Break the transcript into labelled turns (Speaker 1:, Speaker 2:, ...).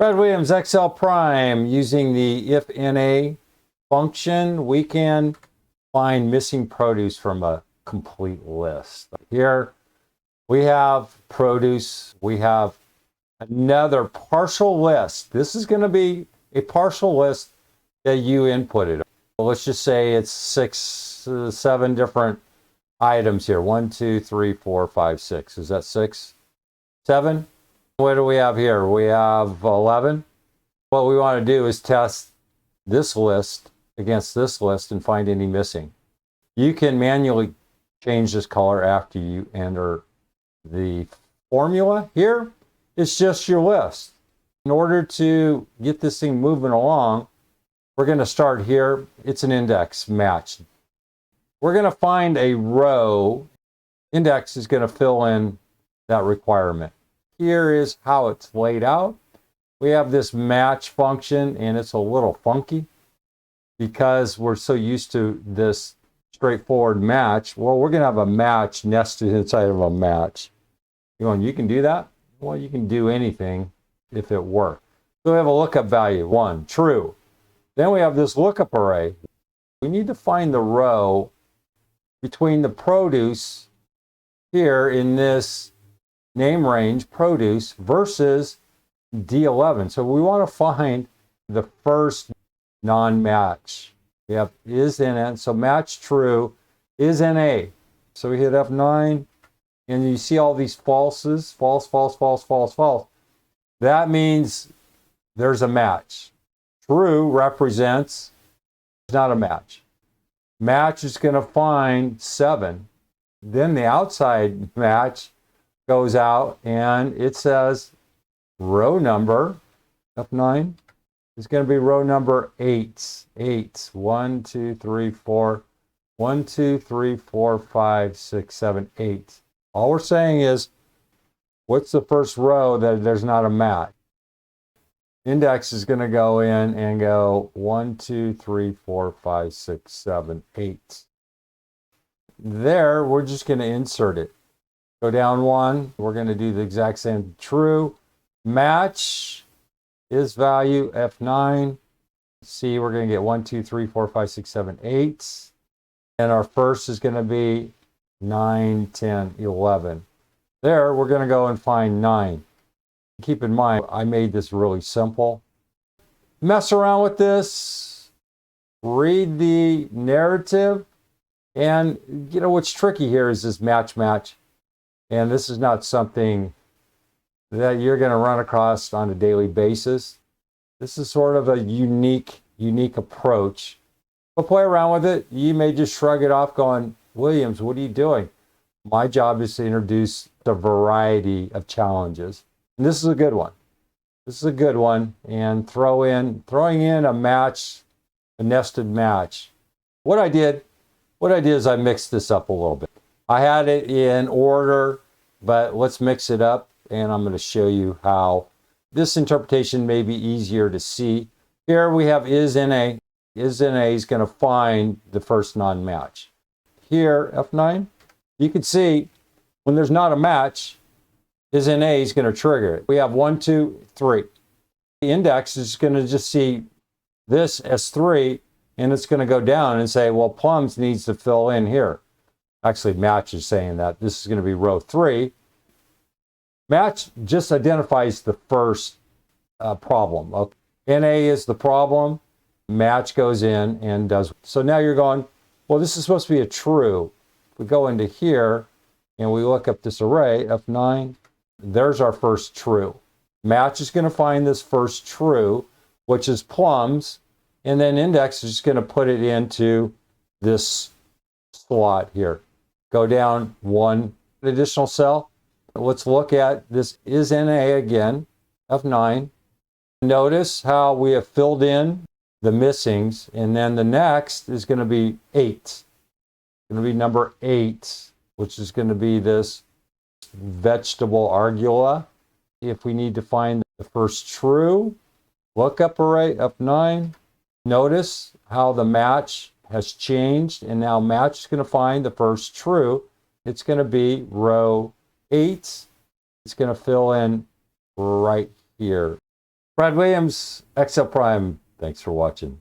Speaker 1: Fred Williams, Excel Prime. Using the ISNA function, we can find missing produce from a complete list. Here we have produce. We have another partial list. This is going to be a partial list that you inputted. Let's just say it's 7 different items here. 1, 2, 3, 4, 5, 6. Is that 6? 7? What do we have here? We have 11. What we want to do is test this list against this list and find any missing. You can manually change this color after you enter the formula. Here, it's just your list. In order to get this thing moving along, we're going to start here. It's an index match. We're going to find a row. Index is going to fill in that requirement. Here is how it's laid out. We have this match function, and it's a little funky because we're so used to this straightforward match. Well, we're going to have a match nested inside of a match. You can do that? Well, you can do anything if it works. So we have a lookup value, 1, true. Then we have this lookup array. We need to find the row between the produce here in this name range, produce, versus D11. So we want to find the first non-match. We have ISNA, so match true, ISNA. So we hit F9, and you see all these falses, false, false, false, false, false. That means there's a match. True represents it's not a match. Match is going to find 7. Then the outside match goes out and it says row number, F9, is going to be row number 8. 8. 1, 2, 3, 4. 1, 2, 3, 4, 5, 6, 7, 8. All we're saying is, what's the first row that there's not a match? Index is going to go in and go 1, 2, 3, 4, 5, 6, 7, 8. There, we're just going to insert it. Go down 1. We're going to do the exact same. True. Match is value F9. See, we're going to get 1, 2, 3, 4, 5, 6, 7, 8. And our first is going to be 9, 10, 11. There, we're going to go and find 9. Keep in mind, I made this really simple. Mess around with this. Read the narrative. And, what's tricky here is this match. And this is not something that you're going to run across on a daily basis. This is sort of a unique approach. But play around with it. You may just shrug it off going, Williams, what are you doing? My job is to introduce a variety of challenges. And this is a good one. This is a good one. And throwing in a match, a nested match. What I did is I mixed this up a little bit. I had it in order, but let's mix it up. And I'm going to show you how this interpretation may be easier to see. Here we have ISNA. ISNA is going to find the first non-match. Here, F9, you can see when there's not a match, ISNA is going to trigger it. We have 1, 2, 3. The index is going to just see this as 3, and it's going to go down and say, well, plums needs to fill in here. Actually, match is saying that this is going to be row 3. Match just identifies the first problem. Okay. NA is the problem. Match goes in and does. So now you're going, well, this is supposed to be a true. If we go into here and we look up this array, F9, there's our first true. Match is going to find this first true, which is plums, and then index is just going to put it into this slot here. Go down 1 additional cell. Let's look at this ISNA again, F9. Notice how we have filled in the missings, and then the next is going to be 8. It's going to be number 8, which is going to be this vegetable argula. If we need to find the first true, lookup array, F9. Notice how the match has changed, and now match is going to find the first true. It's going to be row 8. It's going to fill in right here. Brad Williams, Excel Prime. Thanks for watching.